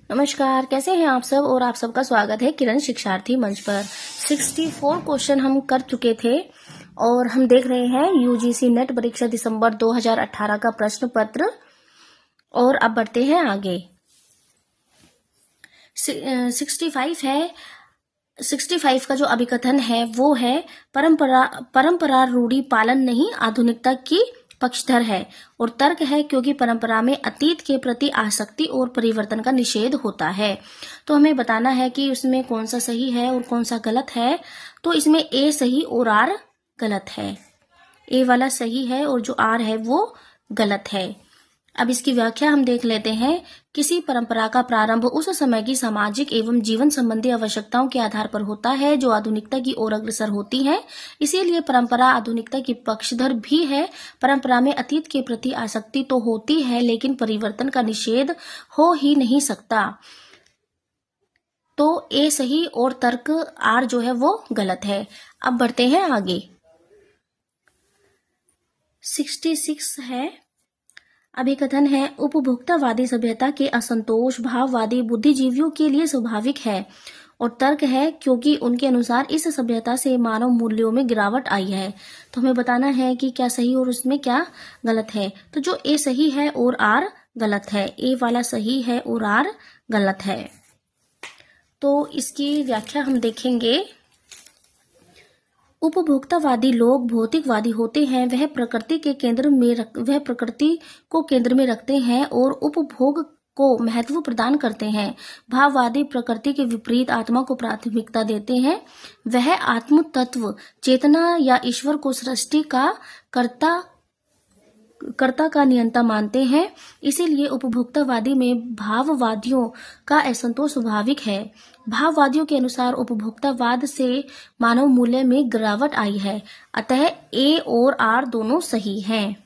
नमस्कार, कैसे हैं आप सब। और आप सबका स्वागत है किरण शिक्षार्थी मंच पर। 64 क्वेश्चन हम कर चुके थे और हम देख रहे हैं यूजीसी नेट परीक्षा दिसंबर 2018 का प्रश्न पत्र। और अब बढ़ते हैं आगे। 65 है। 65 का जो अभिकथन है वो है परंपरा रूढ़ी पालन नहीं, आधुनिकता की पक्षधर है। और तर्क है क्योंकि परंपरा में अतीत के प्रति आसक्ति और परिवर्तन का निषेध होता है। तो हमें बताना है कि उसमें कौन सा सही है और कौन सा गलत है। तो इसमें ए सही और आर गलत है। ए वाला सही है और जो आर है वो गलत है। अब इसकी व्याख्या हम देख लेते हैं। किसी परंपरा का प्रारंभ उस समय की सामाजिक एवं जीवन संबंधी आवश्यकताओं के आधार पर होता है जो आधुनिकता की ओर अग्रसर होती है। इसीलिए परंपरा आधुनिकता की पक्षधर भी है। परंपरा में अतीत के प्रति आसक्ति तो होती है लेकिन परिवर्तन का निषेध हो ही नहीं सकता। तो ए सही और तर्क आर जो है वो गलत है। अब बढ़ते हैं आगे। 66 है। अभिकथन है उपभोक्तावादी सभ्यता के असंतोष भाववादी बुद्धिजीवियों के लिए स्वाभाविक है। और तर्क है क्योंकि उनके अनुसार इस सभ्यता से मानव मूल्यों में गिरावट आई है। तो हमें बताना है कि क्या सही और उसमें क्या गलत है। तो जो ए सही है और आर गलत है। ए वाला सही है और आर गलत है। तो इसकी व्याख्या हम देखेंगे। उपभोक्तावादी लोग भौतिकवादी होते हैं। वह प्रकृति को केंद्र में रखते हैं और उपभोग को महत्व प्रदान करते हैं। भाववादी प्रकृति के विपरीत आत्मा को प्राथमिकता देते हैं। वह आत्म तत्व चेतना या ईश्वर को सृष्टि का कर्ता का नियंता मानते हैं। इसीलिए उपभोक्तावादी में भाववादियों का असंतोष स्वाभाविक है। भाववादियों के अनुसार उपभोक्तावाद से मानव मूल्य में गिरावट आई है। अतः ए और आर दोनों सही हैं।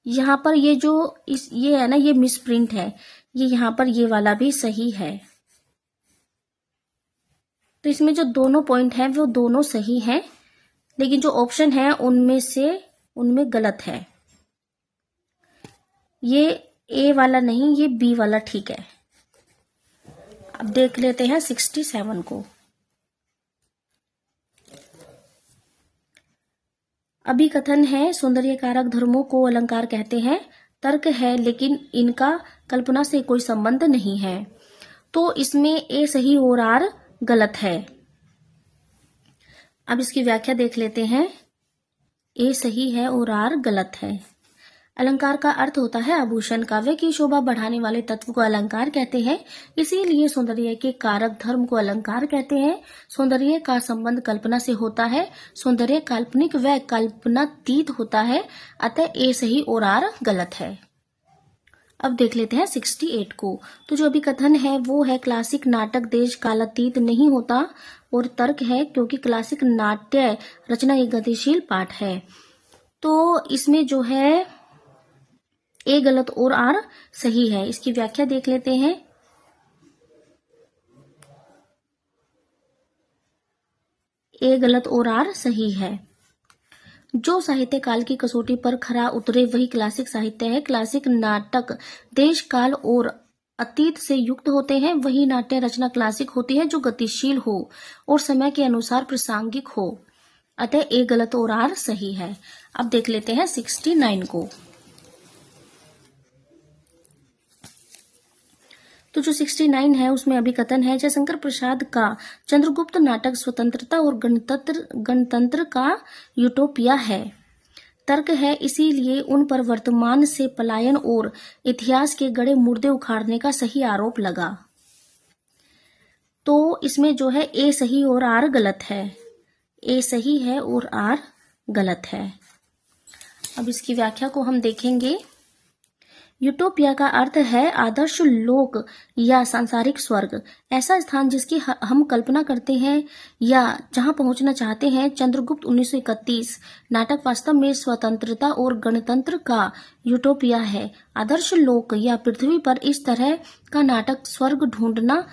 यहाँ पर ये है ना, ये मिसप्रिंट है। ये यहाँ पर ये वाला भी सही है। तो इसमें जो दोनों पॉइंट हैं वो दोनों सही हैं, लेकिन जो ऑप्शन है उनमें गलत है। ये ए वाला नहीं, ये बी वाला ठीक है। अब देख लेते हैं 67 को। अभिकथन है सौंदर्य कारक धर्मों को अलंकार कहते हैं। तर्क है लेकिन इनका कल्पना से कोई संबंध नहीं है। तो इसमें ए सही और आर गलत है। अब इसकी व्याख्या देख लेते हैं। ए सही है और आर गलत है। अलंकार का अर्थ होता है आभूषण, काव्य की शोभा बढ़ाने वाले तत्व को अलंकार कहते हैं। इसीलिए सौंदर्य के कारक धर्म को अलंकार कहते हैं। सौंदर्य का संबंध कल्पना से होता है। सौंदर्य काल्पनिक व कल्पनातीत होता है। अतः ए सही और आर गलत है। अब देख लेते हैं 68 को। तो जो अभी कथन है वो है क्लासिक नाटक देश कालातीत नहीं होता। और तर्क है क्योंकि क्लासिक नाट्य रचना एक गतिशील पाठ है। तो इसमें जो है ए गलत और आर सही है। इसकी व्याख्या देख लेते हैं। ए गलत और आर सही है। जो साहित्य काल की कसौटी पर खरा उतरे वही क्लासिक साहित्य है। क्लासिक नाटक देश काल और अतीत से युक्त होते हैं। वही नाट्य रचना क्लासिक होती है जो गतिशील हो और समय के अनुसार प्रासंगिक हो। अतः ए गलत और आर सही है। अब देख लेते हैं 69 को। तो जो 69 है उसमें अभिकथन है जयशंकर प्रसाद का चंद्रगुप्त नाटक स्वतंत्रता और गणतंत्र का यूटोपिया है। तर्क है इसीलिए उन पर वर्तमान से पलायन और इतिहास के गड़े मुर्दे उखाड़ने का सही आरोप लगा। तो इसमें जो है ए सही और आर गलत है। ए सही है और आर गलत है। अब इसकी व्याख्या को हम देखेंगे। यूटोपिया का अर्थ है आदर्श लोक या सांसारिक स्वर्ग, ऐसा स्थान जिसकी हम कल्पना करते हैं या जहां पहुंचना चाहते हैं। चंद्रगुप्त 1931 नाटक वास्तव में स्वतंत्रता और गणतंत्र का यूटोपिया है। आदर्श लोक या पृथ्वी पर इस तरह का नाटक स्वर्ग ढूंढना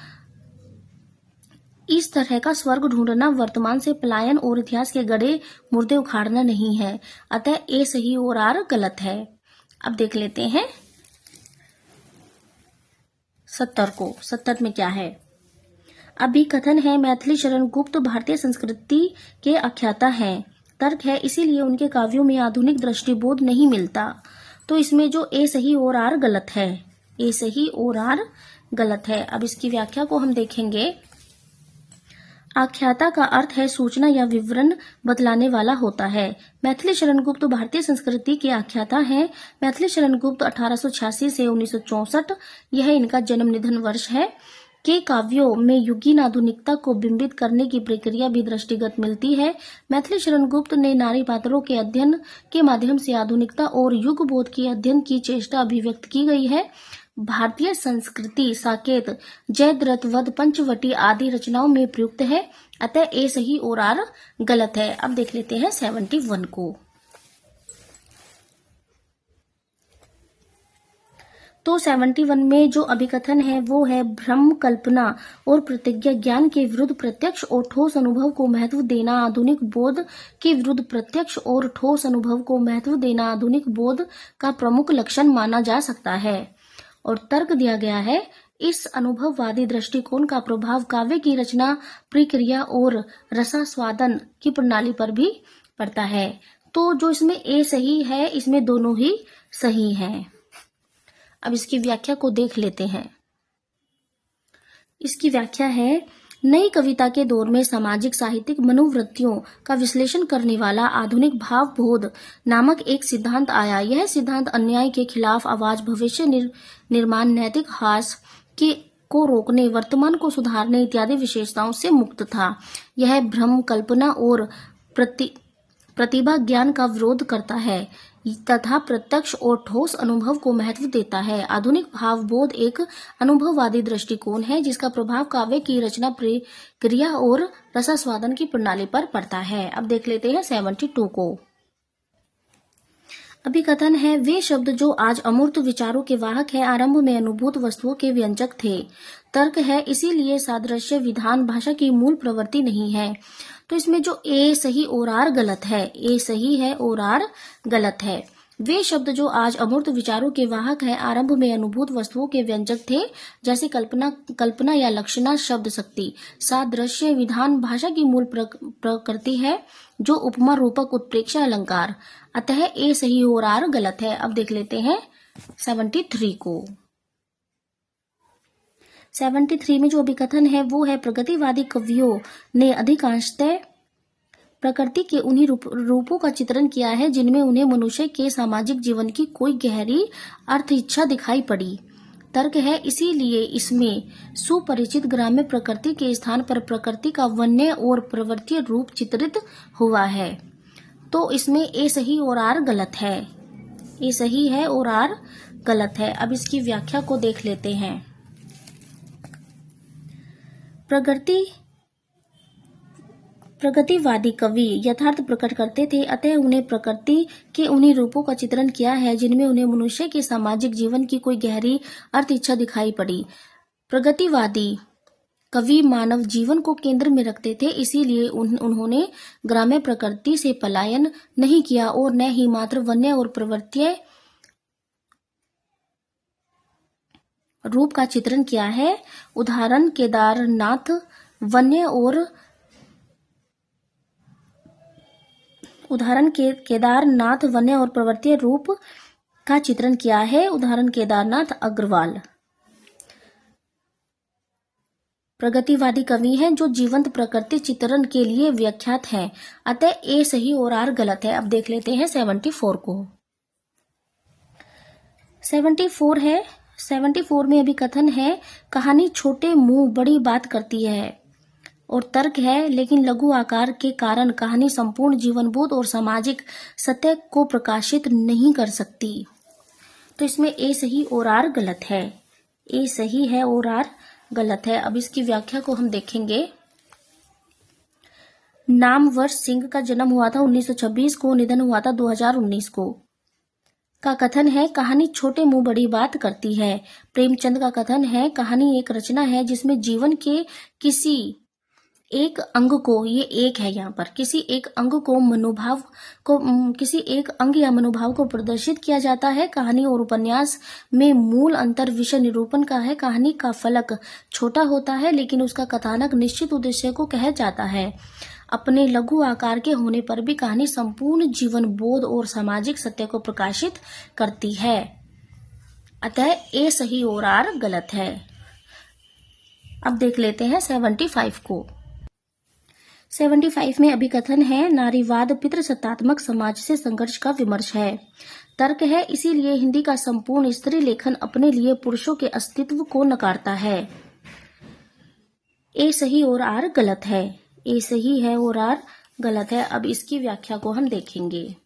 इस तरह का स्वर्ग ढूंढना वर्तमान से पलायन और इतिहास के गड़े मुर्दे उखाड़ना नहीं है। अतः ए सही और आर गलत है। अब देख लेते हैं 70 को। 70 में क्या है? अभिकथन है मैथिली शरण गुप्त भारतीय संस्कृति के आख्याता हैं। तर्क है इसीलिए उनके काव्यों में आधुनिक दृष्टिबोध नहीं मिलता। तो इसमें जो ए सही और आर गलत है, ए सही और आर गलत है। अब इसकी व्याख्या को हम देखेंगे। आख्याता का अर्थ है सूचना या विवरण बतलाने वाला होता है। मैथिली शरण गुप्त भारतीय संस्कृति के आख्याता हैं। मैथिली शरण गुप्त 1886 से 1964 यह इनका जन्म निधन वर्ष है। के काव्यों में युगीन आधुनिकता को बिंबित करने की प्रक्रिया भी दृष्टिगत मिलती है। मैथिली शरण गुप्त ने नारी पात्रों के अध्ययन के माध्यम से आधुनिकता और युग बोध के अध्ययन की चेष्टा अभिव्यक्त की गई है। भारतीय संस्कृति साकेत, जयद्रथ वध, पंचवटी आदि रचनाओं में प्रयुक्त है। अतः ए सही और आर गलत है। अब देख लेते हैं 71 को। तो 71 में जो अभिकथन है वो है भ्रम कल्पना और प्रतिज्ञा ज्ञान के विरुद्ध प्रत्यक्ष और ठोस अनुभव को महत्व देना आधुनिक बोध के विरुद्ध प्रत्यक्ष और ठोस अनुभव को महत्व देना आधुनिक बोध का प्रमुख लक्षण माना जा सकता है। और तर्क दिया गया है इस अनुभववादी दृष्टिकोण का प्रभाव काव्य की रचना प्रक्रिया और रसास्वादन की प्रणाली पर भी पड़ता है। तो जो इसमें ए सही है, इसमें दोनों ही सही हैं। अब इसकी व्याख्या को देख लेते हैं। इसकी व्याख्या है नई कविता के दौर में सामाजिक साहित्यिक मनोवृत्तियों का विश्लेषण करने वाला आधुनिक भावबोध नामक एक सिद्धांत आया। यह सिद्धांत अन्याय के खिलाफ आवाज, भविष्य निर्माण, नैतिक हास को रोकने, वर्तमान को सुधारने इत्यादि विशेषताओं से मुक्त था। यह भ्रम कल्पना और प्रतिभा ज्ञान का विरोध करता है तथा प्रत्यक्ष और ठोस अनुभव को महत्व देता है। आधुनिक भावबोध एक अनुभववादी दृष्टिकोण है जिसका प्रभाव काव्य की रचना प्रक्रिया और रसास्वादन की प्रणाली पर पड़ता है। अब देख लेते हैं 72 को। अभिकथन है वे शब्द जो आज अमूर्त विचारों के वाहक है आरंभ में अनुभूत वस्तुओं के व्यंजक थे। तर्क है इसीलिए सादृश्य विधान भाषा की मूल प्रवृत्ति नहीं है। तो इसमें जो ए सही और आर गलत है, ए सही है और आर गलत है। वे शब्द जो आज अमूर्त विचारों के वाहक है आरंभ में अनुभूत वस्तुओं के व्यंजक थे, जैसे कल्पना या लक्षणा शब्द शक्ति। सादृश्य विधान भाषा की मूल प्रकृति है जो उपमा रूपक उत्प्रेक्षा अलंकार। अतः ए सही और आर गलत है। अब देख लेते हैं 73 को। 73 में जो अभिकथन है वो है प्रगतिवादी कवियों ने अधिकांशतः प्रकृति के उन्हीं रूपों का चित्रण किया है जिनमें उन्हें मनुष्य के सामाजिक जीवन की कोई गहरी अर्थ इच्छा दिखाई पड़ी। तर्क है इसीलिए इसमें सुपरिचित ग्राम्य प्रकृति के स्थान पर प्रकृति का वन्य और प्रवृत्तीय रूप चित्रित हुआ है। तो इसमें ए सही और आर गलत है। ए सही है और आर गलत है। अब इसकी व्याख्या को देख लेते हैं। प्रगतिवादी कवि यथार्थ प्रकट करते थे, अतः उन्हें प्रकृति के उन्हीं रूपों का चित्रण किया है जिनमें उन्हें मनुष्य के सामाजिक जीवन की कोई गहरी अर्थ इच्छा दिखाई पड़ी। प्रगतिवादी कवि मानव जीवन को केंद्र में रखते थे, इसीलिए उन्होंने ग्राम्य प्रकृति से पलायन नहीं किया और न ही मात्र वन्य और प्रवृत्तीय रूप का चित्रण किया है। उदाहरण केदारनाथ वन्य और प्रवृत्तीय रूप का चित्रण किया है। उदाहरण केदारनाथ अग्रवाल। प्रगतिवादी कवि हैं जो जीवंत प्रकृति चित्रण के लिए विख्यात हैं। अतः ए सही और आर गलत है। अब देख लेते हैं 74 को। 74 है। 74 में अभिकथन है कहानी छोटे मुंह बड़ी बात करती है। और तर्क है लेकिन लघु आकार के कारण कहानी संपूर्ण जीवनबोध और सामाजिक सत्य को प्रकाशित नहीं कर सकती। तो इसमें ए सही और आर गलत है। ए सही है और आर गलत है। अब इसकी व्याख्या को हम देखेंगे। नामवर सिंह का जन्म हुआ था 1926 को, निधन हुआ था 2019 को। का कथन है कहानी छोटे मुंह बड़ी बात करती है। प्रेमचंद का कथन है कहानी एक रचना है जिसमें जीवन के किसी एक अंग को, ये एक है यहाँ पर, किसी एक अंग को मनोभाव को किसी एक अंग या मनोभाव को प्रदर्शित किया जाता है। कहानी और उपन्यास में मूल अंतर विषय निरूपण का है। कहानी का फलक छोटा होता है लेकिन उसका कथानक निश्चित उद्देश्य को कह जाता है। अपने लघु आकार के होने पर भी कहानी संपूर्ण जीवन बोध और सामाजिक सत्य को प्रकाशित करती है। अतः ए सही और आर गलत है। अब देख लेते हैं 75 को। 75 में अभिकथन है, नारीवाद पितृसत्तात्मक समाज से संघर्ष का विमर्श है। तर्क है, इसीलिए हिंदी का संपूर्ण स्त्री लेखन अपने लिए पुरुषों के अस्तित्व को नकारता है। ए सही और आर गलत है। ए सही है और आर गलत है। अब इसकी व्याख्या को हम देखेंगे।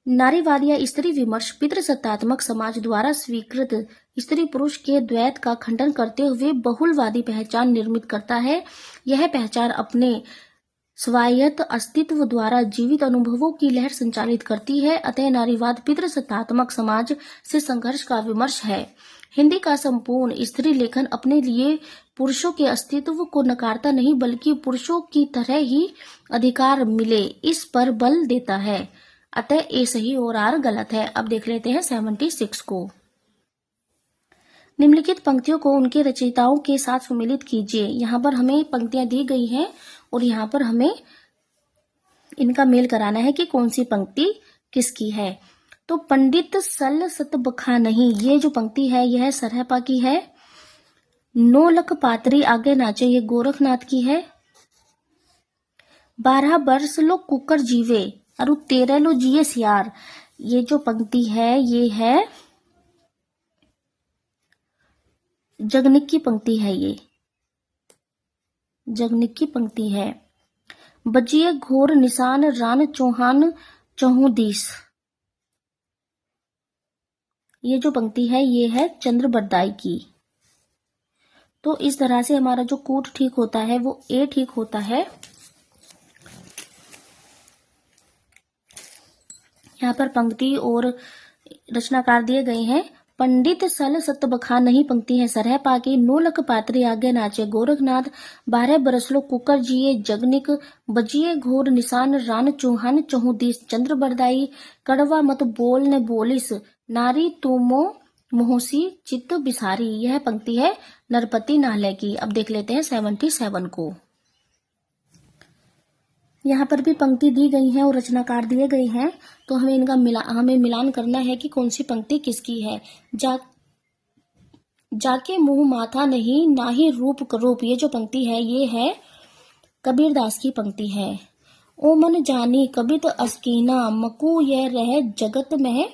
नारीवाद या स्त्री विमर्श पितृसत्तात्मक समाज द्वारा स्वीकृत स्त्री पुरुष के द्वैत का खंडन करते हुए बहुलवादी पहचान निर्मित करता है। यह पहचान अपने स्वायत्त अस्तित्व द्वारा जीवित अनुभवों की लहर संचालित करती है। अतः नारीवाद पितृसत्तात्मक समाज से संघर्ष का विमर्श है। हिंदी का संपूर्ण स्त्री लेखन अपने लिए पुरुषों के अस्तित्व को नकारता नहीं बल्कि पुरुषों की तरह ही अधिकार मिले इस पर बल देता है। अतः ए सही और आर गलत है। अब देख लेते हैं 76 को। निम्नलिखित पंक्तियों को उनके रचयिताओं के साथ सम्मिलित कीजिए। यहाँ पर हमें पंक्तियां दी गई हैं और यहाँ पर हमें इनका मेल कराना है कि कौन सी पंक्ति किसकी है। तो पंडित सल सत बखा नहीं, ये जो पंक्ति है यह सरहपा की है। 9 लख पात्री आगे नाचे, ये गोरखनाथ की है। 12 वर्ष लो कुकर जीवे और 13 लो जिये सियार, ये जो पंक्ति है ये है जगनिक की पंक्ति है। ये जगनिक की पंक्ति है। बजिए घोर निशान रान चौहान चौहदीस, ये जो पंक्ति है ये है चंद्र बरदाई की। तो इस तरह से हमारा जो कूट ठीक होता है वो ए ठीक होता है। यहाँ पर पंक्ति और रचनाकार दिए गए हैं। पंडित सल सत बखा नहीं पंक्ति है सरहपा की। 9 लख पात्री आगे नाचे गोरखनाथ, 12 बरस लो कुकर जिए जगनिक, बजिए घोर निशान रान चौहान चौहदीस चंद्र बरदाई, कड़वा मत बोल ने बोलिस नारी तुमो मोहसी चित्त बिसारी, यह पंक्ति है नरपति नाहले की। अब देख लेते हैं 77 को। यहाँ पर भी पंक्ति दी गई है और रचनाकार दिए गए हैं, तो हमें मिलान करना है कि कौन सी पंक्ति किसकी है। जाके मुंह माथा नहीं ना ही रूप करूप, ये जो पंक्ति है ये है कबीरदास की पंक्ति है। ओ मन जानी कबित अस्कीना मकू यह रह जगत में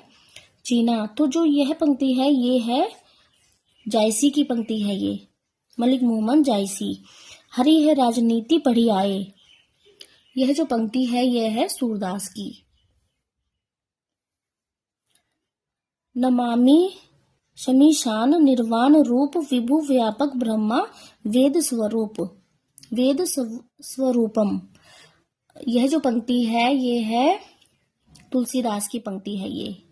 चीना, तो जो यह पंक्ति है ये है जायसी की पंक्ति है। ये मलिक मोहम्मद जायसी। हरी है राजनीति पढ़ी आए, यह जो पंक्ति है यह है सूरदास की। नमामि शमीशान निर्वाण रूप विभु व्यापक ब्रह्मा वेद स्वरूपम, यह जो पंक्ति है ये है तुलसीदास की पंक्ति है। ये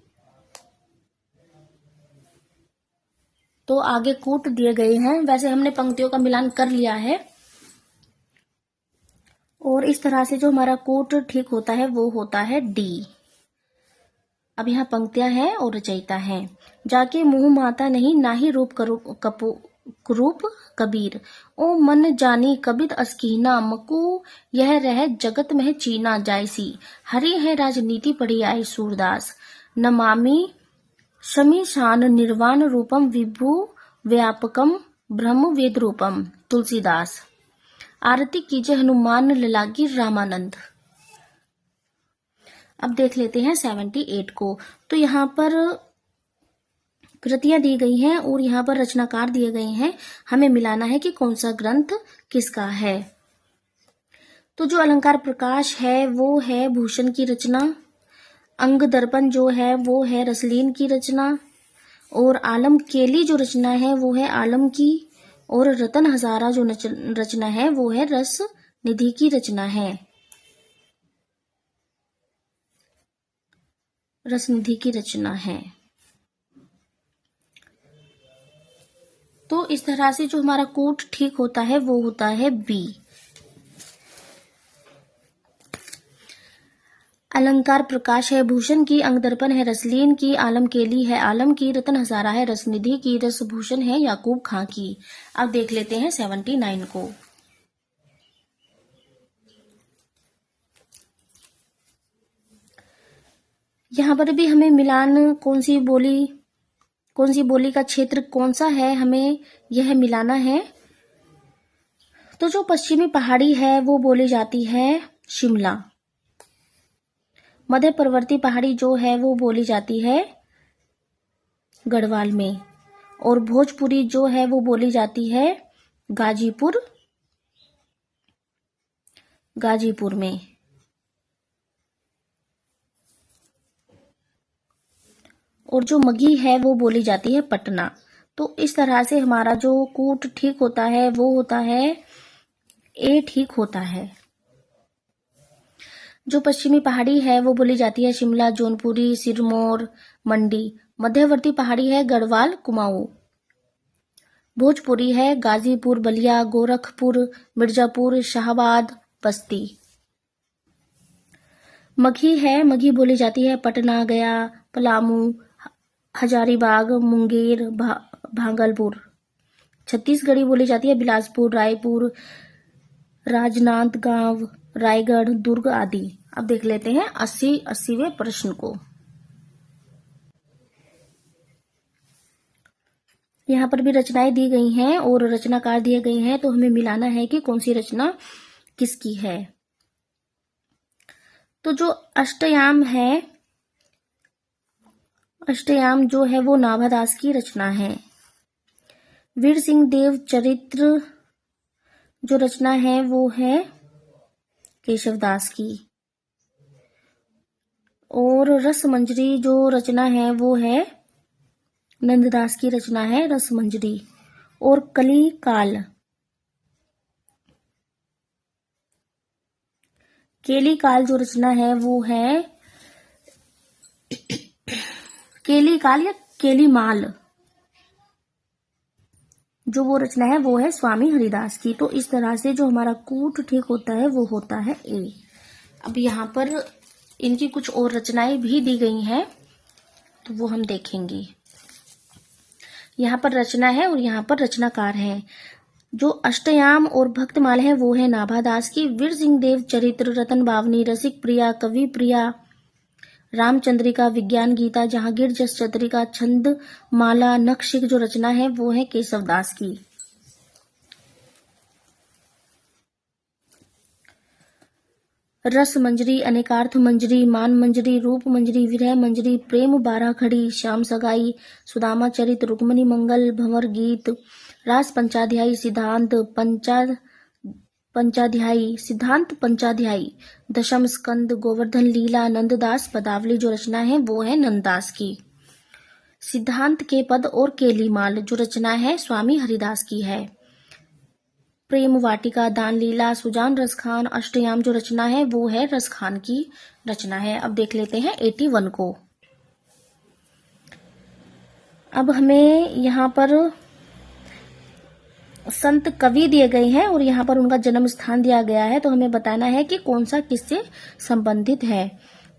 तो आगे कूट दिए गए हैं। वैसे हमने पंक्तियों का मिलान कर लिया है और इस तरह से जो हमारा कूट ठीक होता है वो होता है डी। अब यहाँ पंक्तियां हैं और रचयिता है। जाके मुंह माता नहीं ना ही रूप करूप कबीर, ओ मन जानी कबित अस्कीना मकू यह रह जगत में चीना जायसी, हरि है राजनीति पढ़ी आई सूरदास, नमामि शमीशान निर्वाण रूपम विभु व्यापकम ब्रह्म वेद रूपम तुलसीदास, आरती कीजिए हनुमान ललागी रामानंद। अब देख लेते हैं 78 को। तो यहाँ पर कृतियां दी गई हैं और यहाँ पर रचनाकार दिए गए हैं। हमें मिलाना है कि कौन सा ग्रंथ किसका है। तो जो अलंकार प्रकाश है वो है भूषण की रचना, अंग दर्पण जो है वो है रसलीन की रचना, और आलम केली जो रचना है वो है आलम की, और रतन हजारा जो रचना है वो है रस निधि की रचना है, रस निधि की रचना है। तो इस तरह से जो हमारा कूट ठीक होता है वो होता है बी। अलंकार प्रकाश है, भूषण की अंग दर्पण है, रसलीन की, आलम केली है, आलम की, रतन हजारा है, रसनिधि की, रसभूषण है, याकूब खां की। अब देख लेते हैं 79 को। यहाँ पर भी हमें मिलान कौन सी बोली का क्षेत्र कौन सा है, हमें यह मिलाना है। तो जो पश्चिमी पहाड़ी है वो बोली जाती है शिमला। मध्य पर्वतीय पहाड़ी जो है वो बोली जाती है गढ़वाल में। और भोजपुरी जो है वो बोली जाती है गाजीपुर में। और जो मगही है वो बोली जाती है पटना। तो इस तरह से हमारा जो कूट ठीक होता है वो होता है ए ठीक होता है। जो पश्चिमी पहाड़ी है वो बोली जाती है शिमला, जौनपुरी, सिरमौर, मंडी। मध्यवर्ती पहाड़ी है गढ़वाल, कुमाऊं। भोजपुरी है गाजीपुर, बलिया, गोरखपुर, मिर्जापुर, शाहबाद, बस्ती। मगही बोली जाती है पटना, गया, पलामू, हजारीबाग, मुंगेर, भागलपुर। छत्तीसगढ़ी बोली जाती है बिलासपुर, रायपुर, राजनांदगांव, रायगढ़, दुर्ग आदि। अब देख लेते हैं 80वें प्रश्न को। यहाँ पर भी रचनाएं दी गई हैं और रचनाकार दिए गए हैं, तो हमें मिलाना है कि कौन सी रचना किसकी है। तो जो अष्टयाम जो है वो नाभादास की रचना है। वीर सिंह देव चरित्र जो रचना है वो है केशवदास की। और रसमंजरी जो रचना है वो है नंददास की रचना है रसमंजरी। और केली काल जो रचना है वो है केली काल या केली माल, जो वो रचना है वो है स्वामी हरिदास की। तो इस तरह से जो हमारा कूट ठीक होता है वो होता है ए। अब यहाँ पर इनकी कुछ और रचनाएं भी दी गई हैं, तो वो हम देखेंगे। यहाँ पर रचना है और यहाँ पर रचनाकार है। जो अष्टयाम और भक्तमाल है वो है नाभादास की। वीर सिंह देव चरित्र, रतन बावनी, रसिक प्रिया, कवि प्रिया, रामचंद्रिका, विज्ञान गीता, जहांगीर जस चंद्रिका, छंद माला, नक्शिक जो रचना है वो है केशवदास की। रस मंजरी, अनेकार्थ मंजरी, मान मंजरी, रूप मंजरी, विरह मंजरी, प्रेम बारह खड़ी, श्याम सगाई, सुदामा चरित, रुक्मणी मंगल, भंवर गीत, रास पंचाध्यायी, सिद्धांत पंचाध्यायी, दशम स्कंद, गोवर्धन लीला, नंददास पदावली जो रचना है वो है नंददास की। सिद्धांत के पद और केलीमाल जो रचना है स्वामी हरिदास की है। प्रेम वाटिका, दान लीला, सुजान रसखान, अष्टयाम जो रचना है वो है रसखान की रचना है। अब देख लेते हैं 81 को। अब हमें यहाँ पर संत कवि दिए गए हैं और यहाँ पर उनका जन्म स्थान दिया गया है, तो हमें बताना है कि कौन सा किससे संबंधित है।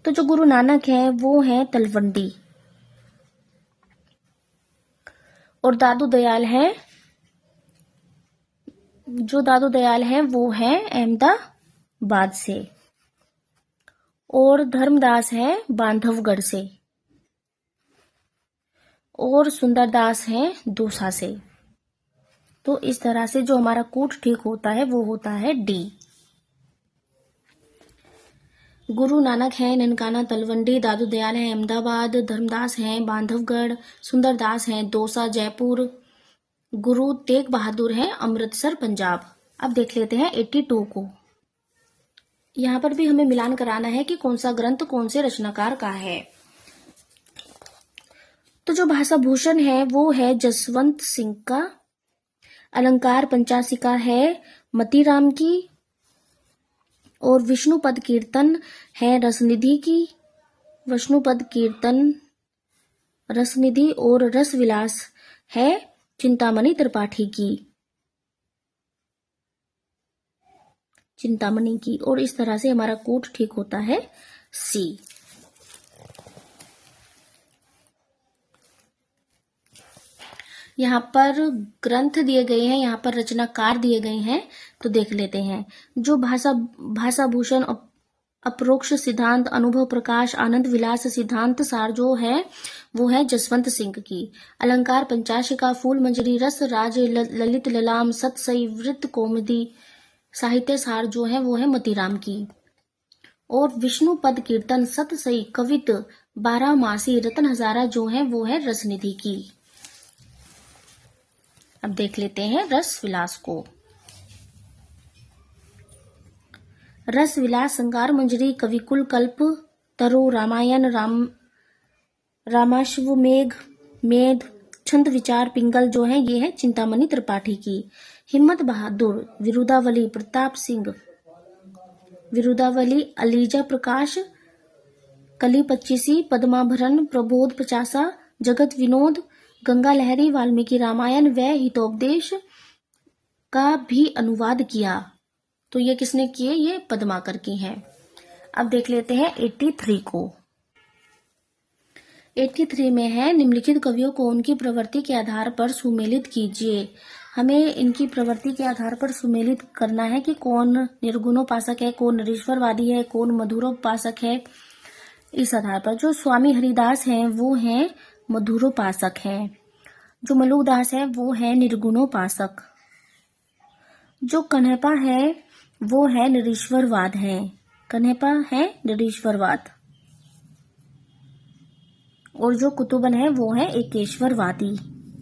तो जो गुरु नानक है वो है तलवंडी। और दादू दयाल है वो है अहमदाबाद से। और धर्मदास है बांधवगढ़ से। और सुंदरदास है दौसा से। तो इस तरह से जो हमारा कूट ठीक होता है वो होता है डी। गुरु नानक है ननकाना तलवंडी, दादू दयाल है अहमदाबाद, धर्मदास है बांधवगढ़, सुंदरदास है दौसा जयपुर, गुरु तेग बहादुर है अमृतसर पंजाब। अब देख लेते हैं 82 को। यहाँ पर भी हमें मिलान कराना है कि कौन सा ग्रंथ कौन से रचनाकार का है। तो जो भाषा भूषण है वो है जसवंत सिंह का। अलंकार पंचासिका है मतीराम की। और विष्णुपद कीर्तन है रसनिधि की। विष्णुपद कीर्तन रसनिधि और रसविलास है चिंतामणि त्रिपाठी की। और इस तरह से हमारा कूट ठीक होता है सी। यहाँ पर ग्रंथ दिए गए हैं, यहाँ पर रचनाकार दिए गए हैं, तो देख लेते हैं। जो भाषा भूषण अपरोक्ष सिद्धांत, अनुभव प्रकाश, आनंद विलास सिद्धांत सार जो है वो है जसवंत सिंह की। अलंकार पंचाशिका, फूल मंजरी, रस राज, ललित ललाम, सत सई, वृत्त कौमुदी साहित्य सार जो है वो है मतीराम की। और विष्णु पद कीर्तन, सत सई, कवित, 12 मासी, रतन हजारा जो है वो है रसनिधि की। अब देख लेते हैं रस विलास को। रस विलास, संगार मंजरी, कविकुल, कल्प तरु, रामायण, रामाश्वमेघ, मेध, छंद विचार, पिंगल जो है ये है चिंतामणि त्रिपाठी की। हिम्मत बहादुर, विरुदावली, प्रताप सिंह, विरुदावली, अलीजा प्रकाश, कली 25, पद्माभरण, प्रबोध 50, जगत विनोद, गंगा लहरी, वाल्मीकि रामायण व हितोपदेश का भी अनुवाद किया। तो ये किसने किए? ये पद्माकर की हैं। अब देख लेते हैं 83 को। 83 में है, निम्नलिखित कवियों को उनकी प्रवृत्ति के आधार पर सुमेलित कीजिए। हमें इनकी प्रवृत्ति के आधार पर सुमेलित करना है कि कौन निर्गुणोपासक है, कौन निरीश्वरवादी है, कौन मधुरोपासक है। इस आधार पर जो स्वामी हरिदास हैं वो हैं मधुरोपासक हैं, जो मलुकदास है वो है निर्गुणोपासक, जो कन्हैपा है वो है निरीश्वरवाद है। कन्हैपा है निरीश्वरवाद, और जो कुतुबन है वो है एकेश्वरवादी।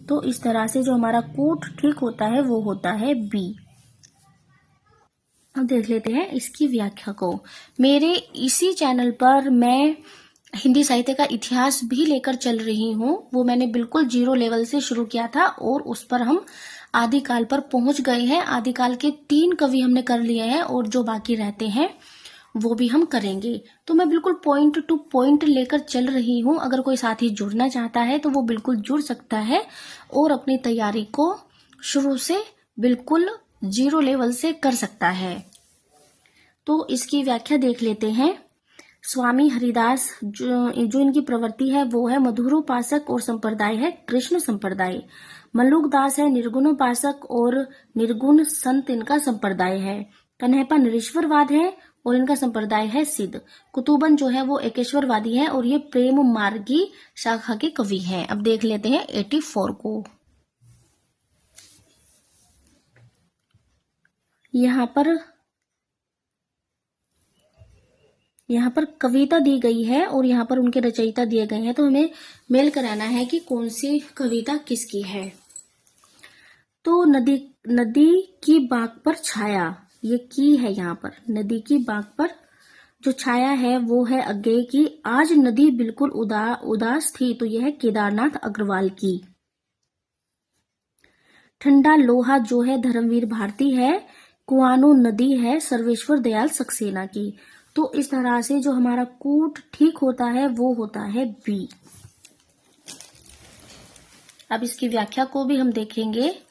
तो इस तरह से जो हमारा कूट ठीक होता है वो होता है बी। अब देख लेते हैं इसकी व्याख्या को। मेरे इसी चैनल पर मैं हिंदी साहित्य का इतिहास भी लेकर चल रही हूँ। वो मैंने बिल्कुल 0 लेवल से शुरू किया था और उस पर हम आदिकाल पर पहुंच गए हैं। आदिकाल के 3 कवि हमने कर लिए हैं और जो बाकी रहते हैं वो भी हम करेंगे। तो मैं बिल्कुल पॉइंट टू पॉइंट लेकर चल रही हूँ। अगर कोई साथी जुड़ना चाहता है तो वो बिल्कुल जुड़ सकता है और अपनी तैयारी को शुरू से बिल्कुल 0 लेवल से कर सकता है। तो इसकी व्याख्या देख लेते हैं। स्वामी हरिदास जो इनकी प्रवृत्ति है वो है मधुरोपासक और संप्रदाय है कृष्ण संप्रदाय। मल्लुकदास है निर्गुणोपासक और निर्गुण संत इनका संप्रदाय है। कन्हैपा निरीश्वरवाद है और इनका संप्रदाय है सिद्ध। कुतुबन जो है वो एकेश्वरवादी है और ये प्रेम मार्गी शाखा के कवि हैं। अब देख लेते हैं 84 को। यहाँ पर कविता दी गई है और यहाँ पर उनके रचयिता दिए गए हैं, तो हमें मेल कराना है कि कौन सी कविता किसकी है। तो नदी की बाग पर छाया, ये की है यहाँ पर। नदी की बाग पर जो छाया है वो है अज्ञेय की। आज नदी बिल्कुल उदास थी, तो यह है केदारनाथ अग्रवाल की। ठंडा लोहा जो है धर्मवीर भारती है। कुआनो नदी है सर्वेश्वर दयाल सक्सेना की। तो इस तरह से जो हमारा कूट ठीक होता है वो होता है बी। अब इसकी व्याख्या को भी हम देखेंगे।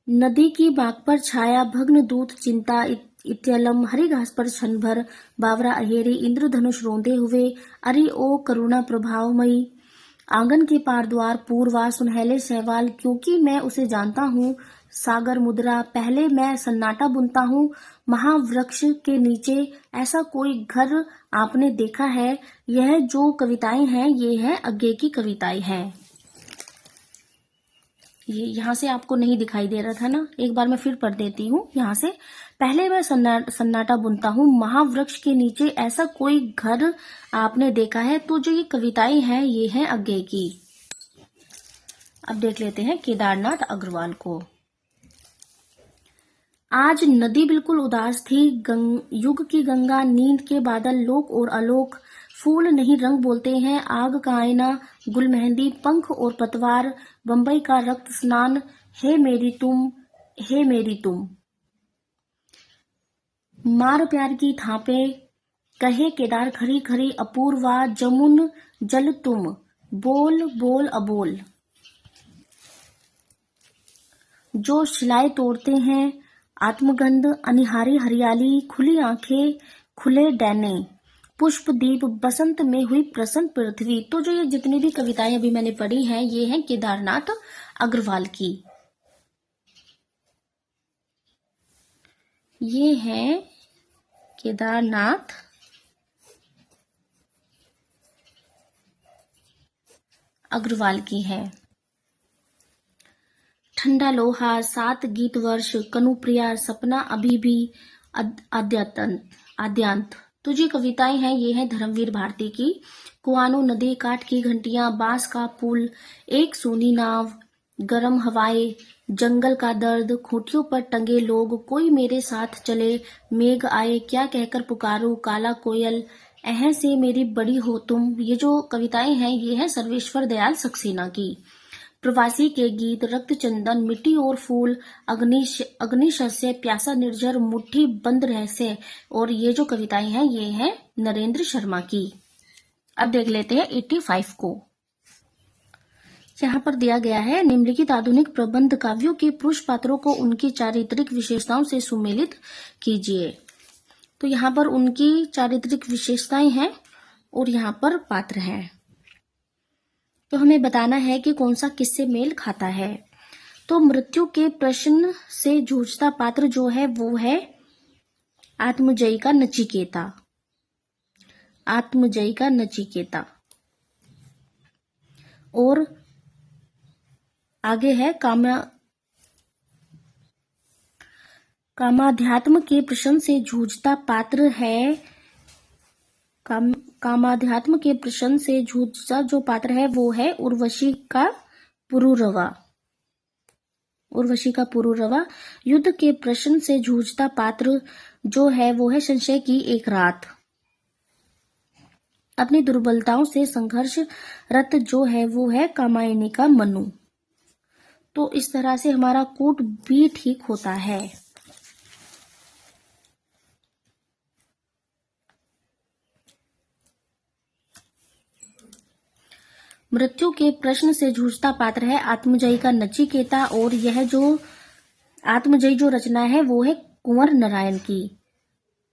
नदी की बाग पर छाया, भग्न दूत चिंता इत्यलम, हरी घास पर क्षण भर, बावरा अहेरी, इंद्रधनुष रोंदे हुए, अरे ओ करुणा प्रभावमयी, आंगन के पार द्वार पूर्वा, सुनहले सहवाल, क्योंकि मैं उसे जानता हूँ, सागर मुद्रा, पहले मैं सन्नाटा बुनता हूँ, महावृक्ष के नीचे ऐसा कोई घर आपने देखा है। यह जो कविताएं हैं ये है अज्ञेय की कविताएं हैं। ये यहाँ से आपको नहीं दिखाई दे रहा था ना, एक बार मैं फिर पढ़ देती हूँ यहाँ से। पहले मैं सन्नाटा बुनता हूँ, महावृक्ष के नीचे ऐसा कोई घर आपने देखा है। तो जो ये कविताएं हैं ये हैं अज्ञेय की। अब देख लेते हैं केदारनाथ अग्रवाल को। आज नदी बिल्कुल उदास थी, युग की गंगा, नींद के बादल, लोक और अलोक, फूल नहीं रंग बोलते हैं, आग का आईना, गुल मेहंदी, पंख और पतवार, बंबई का रक्त स्नान, हे मेरी तुम, हे मेरी तुम, मार प्यार की थापे, कहे केदार खरी खरी, अपूर्वा, जमुन जल तुम, बोल बोल अबोल, जो शिलाएं तोड़ते हैं, आत्मगंध, अनिहारी हरियाली, खुली आंखें, खुले डैने, पुष्प दीप, बसंत में हुई प्रसन्न पृथ्वी। तो जो ये जितनी भी कविताएं अभी मैंने पढ़ी हैं ये हैं केदारनाथ अग्रवाल की। ये हैं केदारनाथ अग्रवाल की है। ठंडा लोहा, 7 गीत वर्ष, कनुप्रिया, सपना अभी भी, आद्यांत। तो जो कविताएं हैं ये हैं धर्मवीर भारती की। कुआनो नदी, काठ की घंटियां, बांस का पुल, एक सोनी नाव, गरम हवाएं, जंगल का दर्द, खूंटियों पर टंगे लोग, कोई मेरे साथ चले, मेघ आए, क्या कहकर पुकारूं, काला कोयल, अह से मेरी बड़ी हो तुम। ये जो कविताएं हैं ये हैं सर्वेश्वर दयाल सक्सेना की। प्रवासी के गीत, रक्त चंदन, मिट्टी और फूल, अग्निशस्य, प्यासा निर्जर, मुट्ठी बंद रहस्य। और ये जो कविताएं हैं ये हैं नरेंद्र शर्मा की। अब देख लेते हैं 85 को। यहाँ पर दिया गया है निम्नलिखित आधुनिक प्रबंध काव्यों के पुरुष पात्रों को उनकी चारित्रिक विशेषताओं से सुमेलित कीजिए। तो यहाँ पर उनकी चारित्रिक विशेषताएं हैं और यहाँ पर पात्र हैं। तो हमें बताना है कि कौन सा किससे मेल खाता है। तो मृत्यु के प्रश्न से जूझता पात्र जो है वो है आत्मजयी का नचिकेता। आत्मजयी का नचिकेता। और आगे है कामाध्यात्म के प्रश्न से जूझता पात्र है कामाध्यात्म के प्रश्न से जूझता जो पात्र है वो है उर्वशी का पुरुरवा। उर्वशी का पुरुरवा। युद्ध के प्रश्न से जूझता पात्र जो है वो है संशय की एक रात। अपनी दुर्बलताओं से संघर्ष रत जो है वो है कामायनी का मनु। तो इस तरह से हमारा कूट भी ठीक होता है। मृत्यु के प्रश्न से जूझता पात्र है आत्मजयी का नचिकेता। और यह जो आत्मजयी जो रचना है वो है कुंवर नारायण की।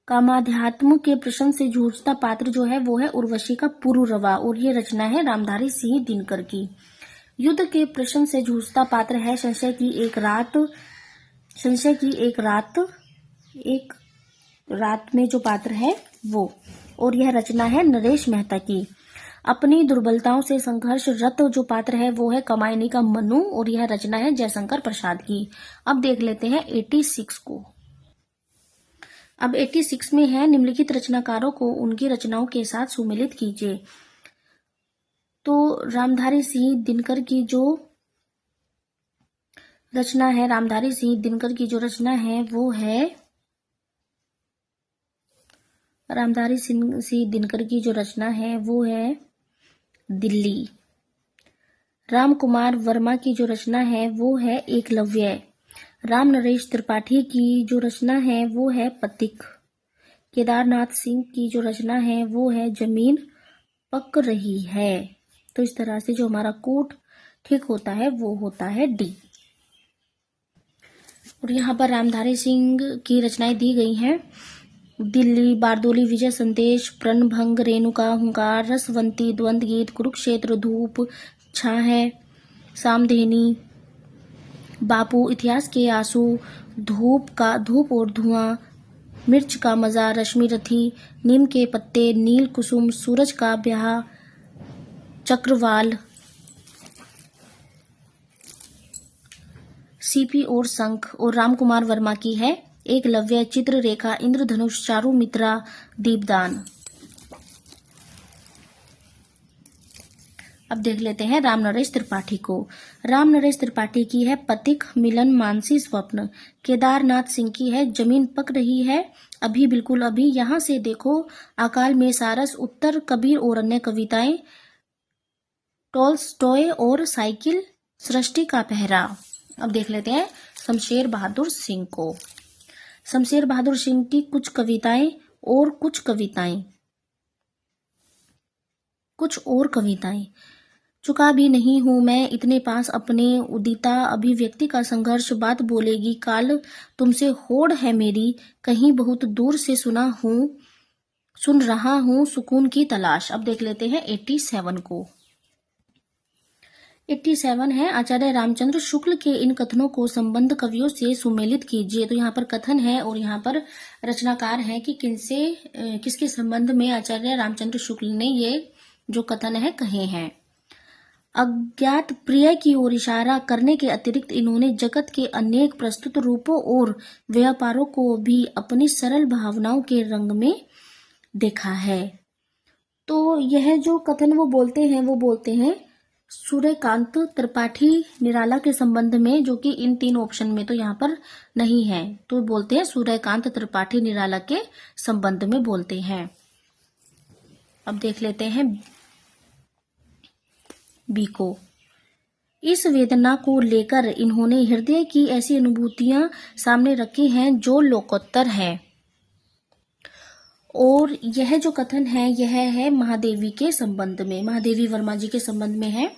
कामाध्यात्म के प्रश्न से जूझता पात्र जो है वो है उर्वशी का पुरुरवा और ये रचना है रामधारी सिंह दिनकर की। युद्ध के प्रश्न से जूझता पात्र है संशय की एक रात। संशय की एक रात में जो पात्र है वो, और यह रचना है नरेश मेहता की। अपनी दुर्बलताओं से संघर्ष रत जो पात्र है वो है कमायनी का मनु और यह रचना है जयशंकर प्रसाद की। अब देख लेते हैं 86 को। अब 86 में है निम्नलिखित रचनाकारों को उनकी रचनाओं के साथ सुमेलित कीजिए। तो रामधारी सिंह दिनकर की जो रचना है रामधारी सिंह दिनकर की जो रचना है वो है रामधारी सिंह दिनकर की जो रचना है वो है दिल्ली। राम कुमार वर्मा की जो रचना है वो है एकलव्य। राम नरेश त्रिपाठी की जो रचना है वो है पथिक। केदारनाथ सिंह की जो रचना है वो है जमीन पक रही है। तो इस तरह से जो हमारा कोट ठीक होता है वो होता है डी। और यहाँ पर रामधारी सिंह की रचनाएं दी गई हैं। दिल्ली, बारदोली, विजय संदेश, प्रणभंग, रेणुका, हुंकार, रसवंती, द्वंद्व गीत, कुरुक्षेत्र, धूप, छाह, सामधेनी, बापू, इतिहास के आंसू, धूप और धुआं, मिर्च का मजा, रश्मि रथी, नीम के पत्ते, नील कुसुम, सूरज का ब्याह, चक्रवाल, सीपी और शंख। और राम कुमार वर्मा की है एकलव्य, चित्ररेखा, इंद्रधनुष, चारु मित्रा, दीपदान। अब देख लेते हैं राम नरेश त्रिपाठी को। राम नरेश त्रिपाठी की है पथिक, मिलन, मानसी, स्वप्न। केदारनाथ सिंह की है जमीन पक रही है, अभी बिल्कुल अभी, यहां से देखो, अकाल में सारस, उत्तर, कबीर और अन्य कविताएं, टॉल्स्टॉय और साइकिल, सृष्टि का पहरा। अब देख लेते हैं शमशेर बहादुर सिंह को। शमशेर बहादुर सिंह की कुछ और कविताएं। चुका भी नहीं हूं मैं इतने पास अपने उदिता अभिव्यक्ति का संघर्ष बात बोलेगी काल तुमसे होड़ है मेरी कहीं बहुत दूर से सुन रहा हूं सुकून की तलाश। अब देख लेते हैं 87 को। 87 है आचार्य रामचंद्र शुक्ल के इन कथनों को संबंध कवियों से सुमेलित कीजिए। तो यहाँ पर कथन है और यहाँ पर रचनाकार है कि किसके संबंध में आचार्य रामचंद्र शुक्ल ने ये जो कथन है कहे हैं। अज्ञात प्रिय की ओर इशारा करने के अतिरिक्त इन्होंने जगत के अनेक प्रस्तुत रूपों और व्यापारों को भी अपनी सरल भावनाओं के रंग में देखा है। तो यह जो कथन वो बोलते हैं सूर्यकांत त्रिपाठी निराला के संबंध में, जो कि इन 3 ऑप्शन में तो यहाँ पर नहीं है। तो बोलते हैं सूर्यकांत त्रिपाठी निराला के संबंध में बोलते हैं। अब देख लेते हैं बी को। इस वेदना को लेकर इन्होंने हृदय की ऐसी अनुभूतियां सामने रखी हैं जो लोकोत्तर है। और यह जो कथन है यह है महादेवी के संबंध में, महादेवी वर्मा जी के संबंध में है।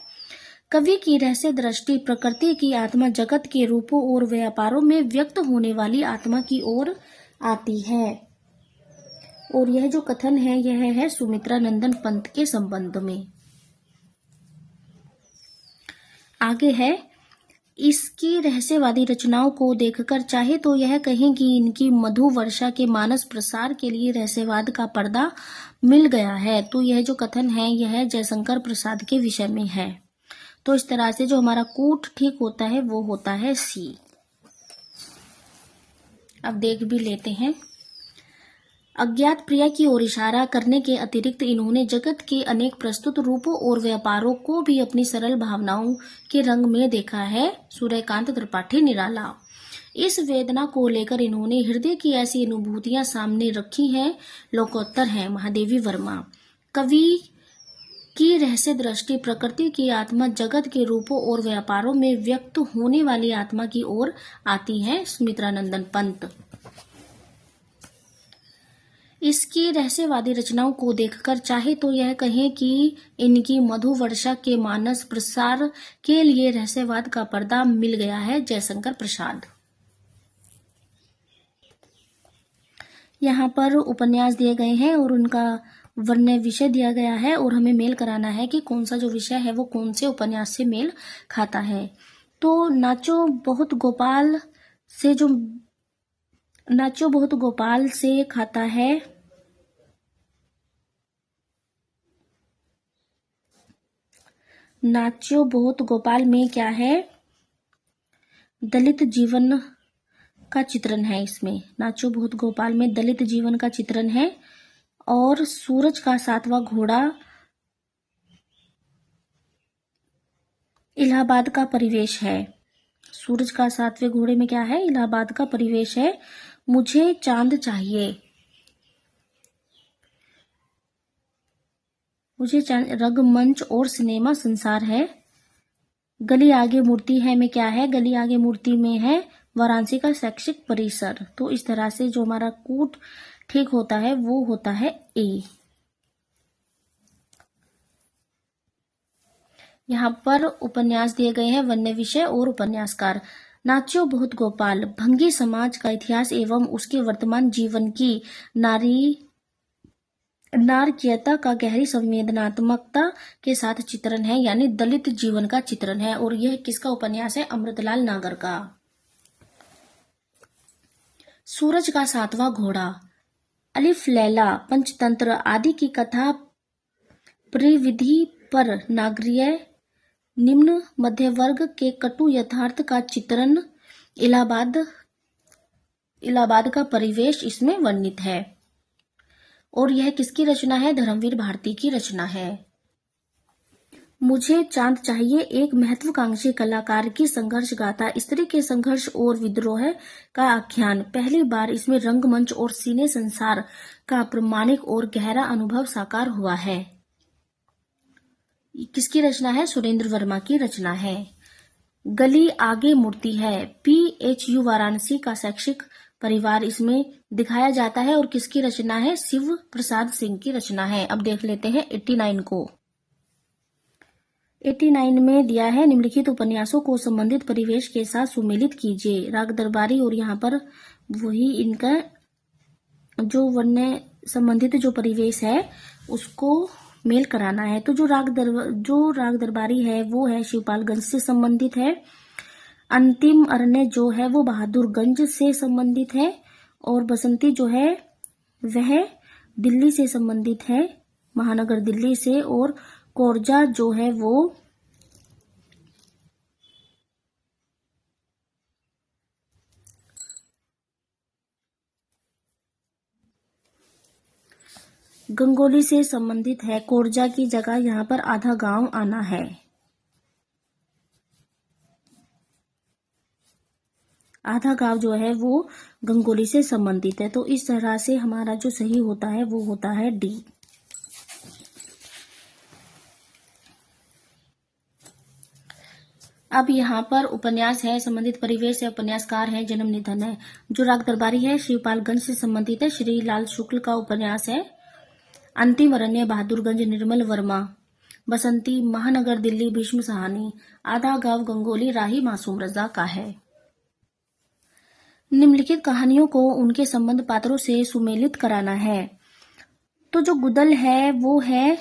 कवि की रहस्य दृष्टि प्रकृति की आत्मा जगत के रूपों और व्यापारों में व्यक्त होने वाली आत्मा की ओर आती है। और यह जो कथन है यह है सुमित्रा नंदन पंत के संबंध में। आगे है, इसकी रहस्यवादी रचनाओं को देखकर चाहे तो यह कहें कि इनकी मधु वर्षा के मानस प्रसार के लिए रहस्यवाद का पर्दा मिल गया है। तो यह जो कथन है यह जयशंकर प्रसाद के विषय में है। तो इस तरह से जो हमारा कूट ठीक होता है वो होता है सी। अब देख भी लेते हैं। अज्ञात प्रिया की ओर इशारा करने के अतिरिक्त इन्होंने जगत के अनेक प्रस्तुत रूपों और व्यापारों को भी अपनी सरल भावनाओं के रंग में देखा है। सूर्यकांत त्रिपाठी निराला। इस वेदना को लेकर इन्होंने हृदय की ऐसी अनुभूतियां सामने रखी हैं लोकोत्तर है। महादेवी वर्मा। कवि की रहस्य दृष्टि प्रकृति की आत्मा जगत के रूपों और व्यापारों में व्यक्त होने वाली आत्मा की ओर आती है। सुमित्रा नंदन पंत। इसकी रहस्यवादी रचनाओं को देखकर चाहे तो यह कहें कि इनकी मधु वर्षा के मानस प्रसार के लिए रहस्यवाद का पर्दा मिल गया है। जयशंकर प्रसाद। यहाँ पर उपन्यास दिए गए हैं और उनका वर्ण विषय दिया गया है और हमें मेल कराना है कि कौन सा जो विषय है वो कौन से उपन्यास से मेल खाता है। तो नाचो बहुत गोपाल से खाता है। नाचो बहुत गोपाल में क्या है, दलित जीवन का चित्रण है। इसमें नाचो बहुत गोपाल में दलित जीवन का चित्रण है। और सूरज का 7वां घोड़ा इलाहाबाद का परिवेश है। सूरज का 7वें घोड़े में क्या है, इलाहाबाद का परिवेश है। मुझे चांद चाहिए, रंगमंच और सिनेमा संसार है। गली आगे मूर्ति है में क्या है, गली आगे मूर्ति में है वाराणसी का शैक्षिक परिसर। तो इस तरह से जो हमारा कूट ठीक होता है वो होता है ए। यहाँ पर उपन्यास दिए गए हैं वन्य विषय और उपन्यासकार। नाचो बहुत गोपाल भंगी समाज का इतिहास एवं उसके वर्तमान जीवन की नारकीयता का गहरी संवेदनात्मकता के साथ चित्रण है, यानी दलित जीवन का चित्रण है। और यह किसका उपन्यास है, अमृतलाल नागर का। सूरज का 7वां घोड़ा अलिफ लैला पंचतंत्र आदि की कथा परिविधि पर नागरीय निम्न मध्य वर्ग के कटु यथार्थ का चित्रण, इलाहाबाद का परिवेश इसमें वर्णित है। और यह किसकी रचना है, धर्मवीर भारती की रचना है। मुझे चांद चाहिए एक महत्वाकांक्षी कलाकार की संघर्ष गाथा, स्त्री के संघर्ष और विद्रोह का आख्यान। पहली बार इसमें रंगमंच और सिने संसार का प्रामाणिक और गहरा अनुभव साकार हुआ है। किसकी रचना है, सुरेंद्र वर्मा की रचना है। गली आगे मूर्ति है PHU वाराणसी का शैक्षिक परिवार इसमें दिखाया जाता है। और किसकी रचना है, शिव प्रसाद सिंह की रचना है। अब देख लेते हैं 89 को। 89 में दिया है, निम्नलिखित उपन्यासों को संबंधित परिवेश के साथ सुमेलित कीजिए। राग दरबारी, और यहाँ पर वही इनका जो वर्ण संबंधित जो परिवेश है उसको मेल कराना है। तो जो राग दरबारी है वो है शिवपालगंज से संबंधित है। अंतिम अरण्य जो है वो बहादुरगंज से संबंधित है, और बसंती जो है वह दिल्ली से संबंधित है, महानगर दिल्ली से, और कोरजा जो है वो गंगोली से संबंधित है। कोरजा की जगह यहाँ पर आधा गांव आना है। आधा गांव जो है वो गंगोली से संबंधित है। तो इस तरह से हमारा जो सही होता है वो होता है डी। अब यहाँ पर उपन्यास है, संबंधित परिवेश है, उपन्यासकार है, जन्म निधन है। जो राग दरबारी है शिवपालगंज से संबंधित है, श्री लाल शुक्ल का उपन्यास है। अंतिम अरण्य बहादुरगंज निर्मल वर्मा। बसंती महानगर दिल्ली भीष्म सहानी। आधा गांव गंगोली राही मासूम रजा का है। निम्नलिखित कहानियों को उनके संबंध पात्रों से सुमेलित कराना है। तो जो गुदल है वो है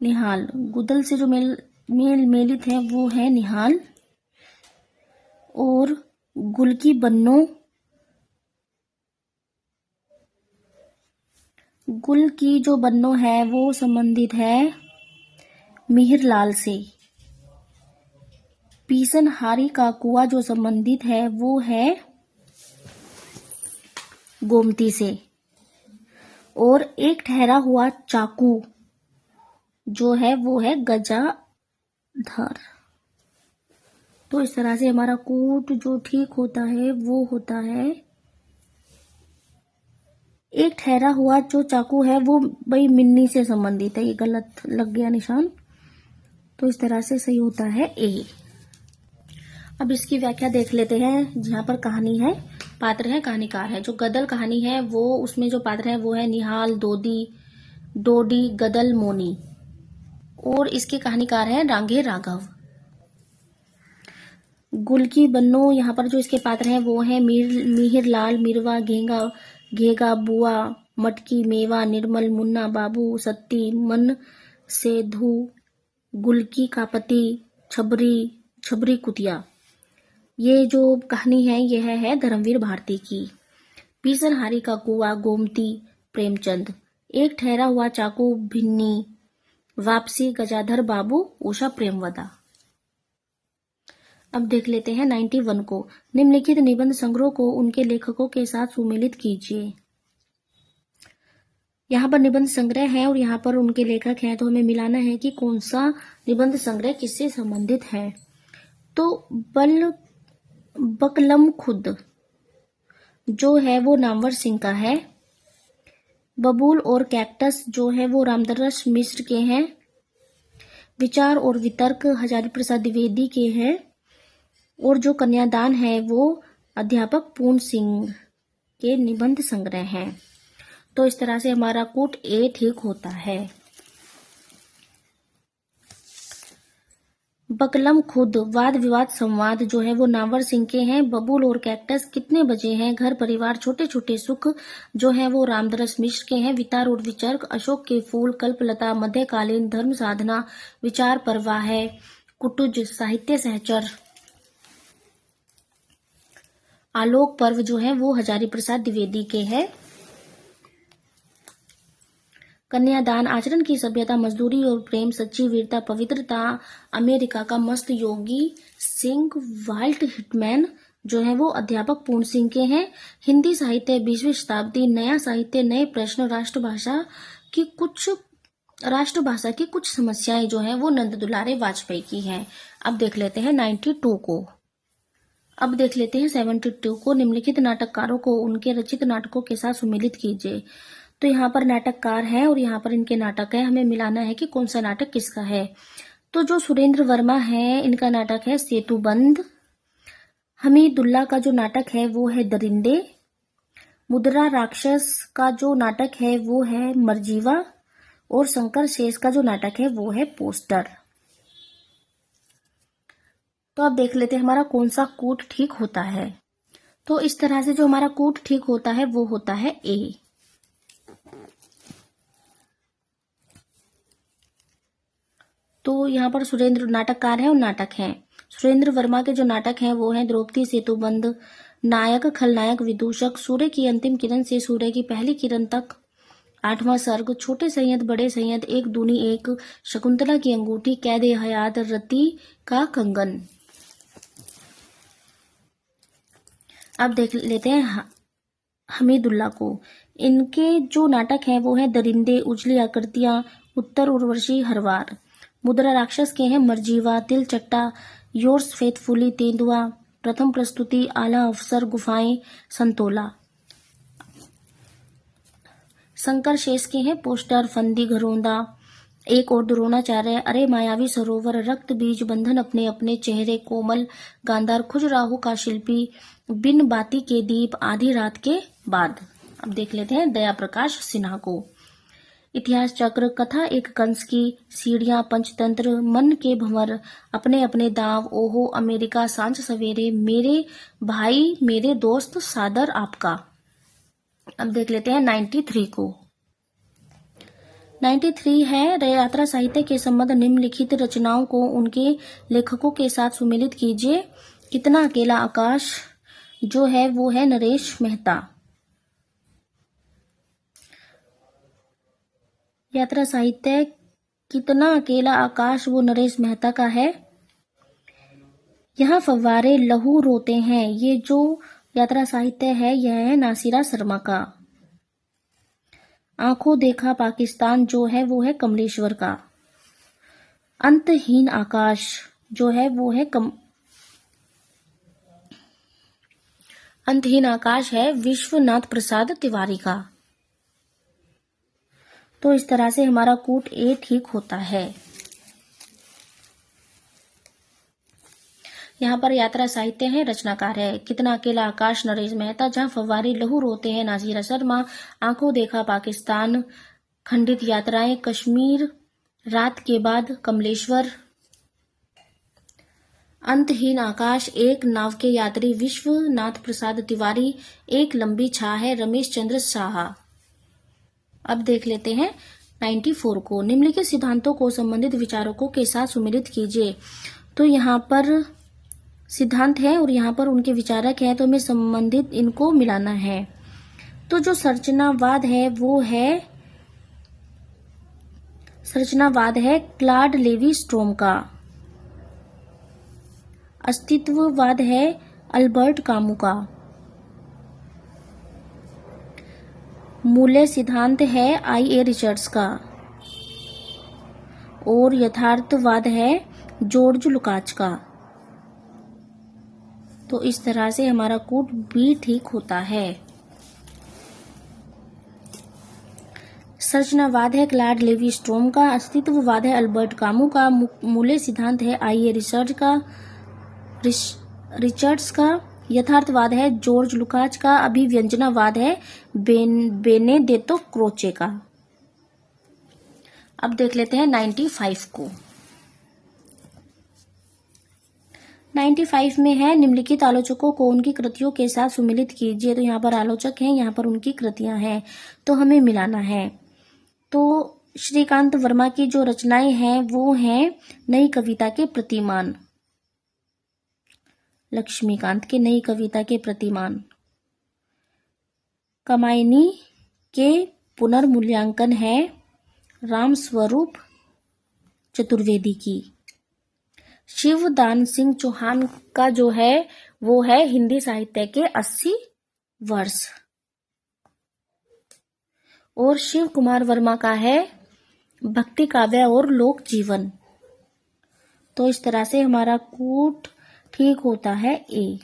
निहाल। गुदल से जो मेलित है वो है निहाल। और गुल की बन्नो, गुल की जो बन्नो है वो संबंधित है मिहिरलाल से। पीसन हारी का कुआ जो संबंधित है वो है गोमती से। और एक ठहरा हुआ चाकू जो है वो है गजाधर। तो इस तरह से हमारा कूट जो ठीक होता है वो होता है, एक ठहरा हुआ जो चाकू है वो भाई मिन्नी से संबंधित है। ये गलत लग गया निशान, तो इस तरह से सही होता है ए। अब इसकी व्याख्या देख लेते हैं। जहाँ पर कहानी है, पात्र है, कहानीकार है। जो गदल कहानी है वो उसमें जो पात्र है वो है निहाल, डोडी, गदल, मोनी। और इसके कहानीकार हैं रांगे राघव। गुल की बन्नो, यहाँ पर जो इसके पात्र हैं वो है मिहिरलाल, मिरवा, घेगा, बुआ, मटकी, मेवा, निर्मल, मुन्ना, बाबू, सत्ती, मन, सेधु, गुलकी का पति, छबरी कुतिया। ये जो कहानी है यह है धर्मवीर भारती की। पीसनहारी का कुआ, गोमती, प्रेमचंद। एक ठहरा हुआ चाकू, भिन्नी। वापसी, गजाधर बाबू, उषा प्रेमवदा। अब देख लेते हैं 91 को। निम्नलिखित निबंध संग्रह को उनके लेखकों के साथ सुमेलित कीजिए। यहाँ पर निबंध संग्रह है और यहाँ पर उनके लेखक हैं, तो हमें मिलाना है कि कौन सा निबंध संग्रह किससे संबंधित है। तो बकलम खुद जो है वो नामवर सिंह का है। बबूल और कैक्टस जो है वो रामदरस मिश्र के हैं। विचार और वितर्क हजारी प्रसाद द्विवेदी के हैं। और जो कन्यादान है वो अध्यापक पूर्ण सिंह के निबंध संग्रह हैं। तो इस तरह से हमारा कूट ए ठीक होता है। बकलम खुद वाद विवाद संवाद जो है वो नामवर सिंह के हैं। बबूल और कैक्टस कितने बजे हैं, घर परिवार, छोटे छोटे सुख जो है वो रामदरस मिश्र के हैं। वितार और विचर्क, अशोक के फूल, कल्पलता, मध्यकालीन, धर्म साधना, विचार परवाह है, कुटुज, साहित्य सहचर, आलोक पर्व जो है वो हजारी प्रसाद द्विवेदी के हैं। कन्यादान, आचरण की सभ्यता, मजदूरी और प्रेम, सच्ची वीरता, पवित्रता, अमेरिका का मस्त योगी सिंह, वाल्ट हिटमैन जो है वो अध्यापक पूर्ण सिंह के हैं। हिंदी साहित्य 20वीं शताब्दी, नया साहित्य, नए प्रश्न, राष्ट्रभाषा की कुछ समस्याएं जो है वो नंद दुलारे वाजपेयी की हैं। अब देख लेते हैं 92 को। अब देख लेते हैं 72 को। निम्नलिखित नाटककारों को उनके रचित नाटकों के साथ सुमेलित कीजिए। तो यहाँ पर नाटककार है और यहाँ पर इनके नाटक है। हमें मिलाना है कि कौन सा नाटक किसका है। तो जो सुरेंद्र वर्मा है इनका नाटक है सेतुबंद। हमीदुल्ला का जो नाटक है वो है दरिंदे। मुद्रा राक्षस का जो नाटक है वो है मरजीवा। और शंकर शेष का जो नाटक है वो है पोस्टर। तो अब देख लेते हैं हमारा कौन सा कूट ठीक होता है। तो इस तरह से जो हमारा कूट ठीक होता है वो होता है ए। तो यहाँ पर सुरेंद्र नाटककार है और नाटक है। सुरेंद्र वर्मा के जो नाटक हैं वो हैं द्रौपदी सेतुबंध, नायक खलनायक विदूषक, सूर्य की अंतिम किरण से सूर्य की पहली किरण तक, आठवां सर्ग, छोटे सैयद बड़े सैयद, एक दूनी एक, शकुंतला की अंगूठी, कैद ए हयात, रति का कंगन। अब देख लेते हैं हमीदुल्ला को। इनके जो नाटक हैं वो है दरिंदे, उजली आकृतियां, उत्तर उर्वशी, हरवार। मुद्रा राक्षस के हैं मरजीवा, तिल चट्टा, योर्स फेथफुली, तेंदुआ, प्रथम प्रस्तुति, आला अफसर, गुफाएं, संतोला। शंकर शेष के हैं पोस्टर, फंदी, घरोंदा, एक और द्रोणाचार्य, अरे मायावी सरोवर, रक्त बीज बंधन, अपने अपने चेहरे, कोमल, गांधार, खुजराहो का शिल्पी, बिन बाती के दीप, आधी रात के बाद। अब देख लेते हैं दया प्रकाश सिन्हा को। इतिहास चक्र, कथा एक कंस की, सीढ़ियां, पंचतंत्र, मन के भंवर, अपने अपने दांव, ओहो अमेरिका, सांझ सवेरे, मेरे भाई मेरे दोस्त, सादर आपका। अब देख लेते हैं 93 को। 93 है यात्रा साहित्य के संबंध निम्नलिखित रचनाओं को उनके लेखकों के साथ सुमेलित कीजिए। कितना अकेला आकाश जो है वो है नरेश मेहता। यात्रा साहित्य कितना अकेला आकाश वो नरेश मेहता का है। यहाँ फव्वारे लहू रोते हैं, ये जो यात्रा साहित्य है यह है नासिरा शर्मा का। आंखों देखा पाकिस्तान जो है वो है कमलेश्वर का। अंतहीन आकाश जो है वो है अंतहीन आकाश है विश्वनाथ प्रसाद तिवारी का। तो इस तरह से हमारा कूट ए ठीक होता है। यहाँ पर यात्रा साहित्य है, रचनाकार है कितना अकेला आकाश नरेश मेहता, जहाँ फव्वारे लहू रोते हैं नासिरा शर्मा, आंखों देखा पाकिस्तान, खंडित यात्राएं कश्मीर, रात के बाद कमलेश्वर, अंतहीन आकाश एक नाव के यात्री विश्वनाथ प्रसाद तिवारी, एक लंबी छा है रमेश चंद्र साहा। अब देख लेते हैं 94 को। निम्नलिखित सिद्धांतों को संबंधित विचारकों के साथ सुमेलित कीजिए। तो यहाँ पर सिद्धांत है और यहाँ पर उनके विचारक है, तो हमें संबंधित इनको मिलाना है। तो जो संरचनावाद है क्लाड लेवी स्ट्रोम का। अस्तित्ववाद है अल्बर्ट कामू का। मूल्य सिद्धांत है आई.ए. रिचर्ड्स का। और यथार्थवाद है जॉर्ज लुकाच का। तो इस तरह से हमारा कूट भी ठीक होता है। संरचनावाद है क्लाड लेवी स्ट्रोम का, अस्तित्ववाद है अल्बर्ट कामू का, मूल्य सिद्धांत है आई.ए. रिचर्ड्स का, यथार्थवाद है जॉर्ज लुकाच का, अभिव्यंजनावाद है बेनेडेत्तो क्रोचे का। अब देख लेते हैं 95 को। 95 में है निम्नलिखित आलोचकों को उनकी कृतियों के साथ सुमेलित कीजिए। तो यहाँ पर आलोचक हैं, यहाँ पर उनकी कृतियां हैं, तो हमें मिलाना है। तो श्रीकांत वर्मा की जो रचनाएं हैं वो हैं नई कविता के प्रतिमान, लक्ष्मीकांत के नई कविता के प्रतिमान। कामायनी के पुनर्मूल्यांकन है रामस्वरूप चतुर्वेदी की। शिवदान सिंह चौहान का जो है वो है हिंदी साहित्य के 80 वर्ष। और शिव कुमार वर्मा का है भक्ति काव्य और लोक जीवन। तो इस तरह से हमारा कूट ठीक होता है ए।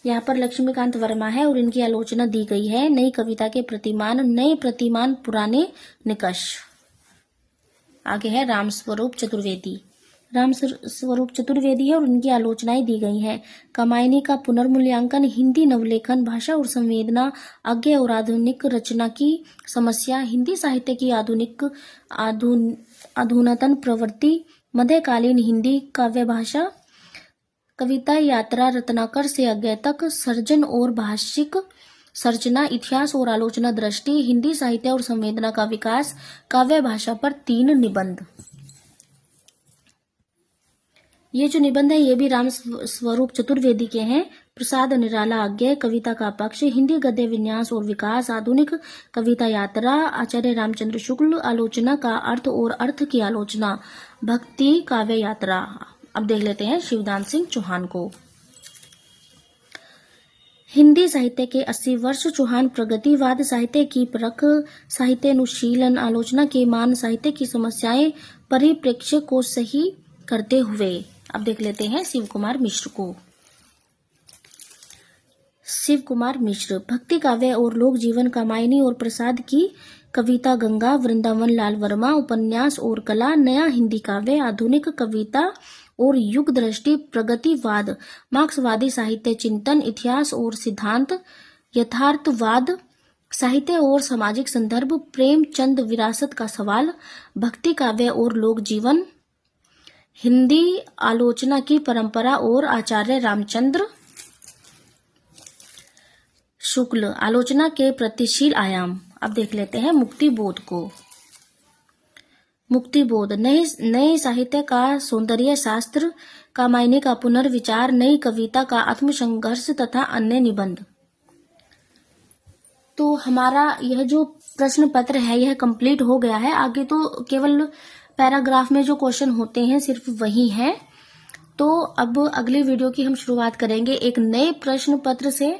यहाँ पर लक्ष्मीकांत वर्मा है और इनकी आलोचना दी गई है। नई कविता के प्रतिमान, नए प्रतिमान पुराने निकष। आगे है रामस्वरूप चतुर्वेदी। राम स्वरूप चतुर्वेदी है और उनकी आलोचनाएं दी गई हैं। कामायनी का पुनर्मूल्यांकन, हिंदी नवलेखन, भाषा और संवेदना, आज्ञा और आधुनिक रचना की समस्या, हिंदी साहित्य की अधुनातन प्रवृत्ति, मध्यकालीन हिंदी काव्य भाषा, कविता यात्रा, रत्नाकर से अज्ञा तक, सर्जन और भाषिक सर्जना, इतिहास और आलोचना दृष्टि, हिंदी साहित्य और संवेदना का विकास, काव्य भाषा पर 3 निबंध। ये जो निबंध है ये भी राम स्वरूप चतुर्वेदी के हैं। प्रसाद निराला आज्ञा, कविता का पक्ष, हिंदी गद्य विन्यास और विकास, आधुनिक कविता यात्रा, आचार्य रामचंद्र शुक्ल, आलोचना का अर्थ और अर्थ की आलोचना, भक्ति काव्य यात्रा। अब देख लेते हैं शिवदान सिंह चौहान को। हिंदी साहित्य के 80 वर्ष, चौहान प्रगतिवाद, साहित्य की परख, साहित्य अनुशीलन, आलोचना के मान, साहित्य की समस्याएं, परिप्रेक्ष्य को सही करते हुए। अब देख लेते हैं शिव कुमार मिश्र को। शिव कुमार मिश्र, भक्ति काव्य और लोक जीवन, कामायनी और प्रसाद की कविता गंगा, वृंदावन लाल वर्मा, उपन्यास और कला, नया हिंदी काव्य, आधुनिक कविता और युग दृष्टि, प्रगतिवाद, मार्क्सवादी साहित्य चिंतन, इतिहास और सिद्धांत, यथार्थवाद, साहित्य और सामाजिक संदर्भ, प्रेमचंद विरासत का सवाल, भक्ति काव्य और लोक जीवन, हिंदी आलोचना की परंपरा और आचार्य रामचंद्र शुक्ल, आलोचना के प्रगतिशील आयाम। अब देख लेते हैं मुक्तिबोध को। मुक्तिबोध, नए साहित्य का सौंदर्य शास्त्र, कामायनी का पुनर्विचार, नई कविता का आत्मसंघर्ष तथा अन्य निबंध। तो हमारा यह जो प्रश्न पत्र है यह कंप्लीट हो गया है। आगे तो केवल पैराग्राफ में जो क्वेश्चन होते हैं सिर्फ वही है। तो अब अगले वीडियो की हम शुरुआत करेंगे एक नए प्रश्न पत्र से।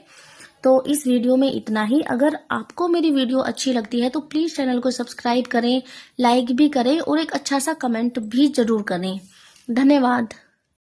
तो इस वीडियो में इतना ही। अगर आपको मेरी वीडियो अच्छी लगती है तो प्लीज चैनल को सब्सक्राइब करें, लाइक भी करें और एक अच्छा सा कमेंट भी जरूर करें। धन्यवाद।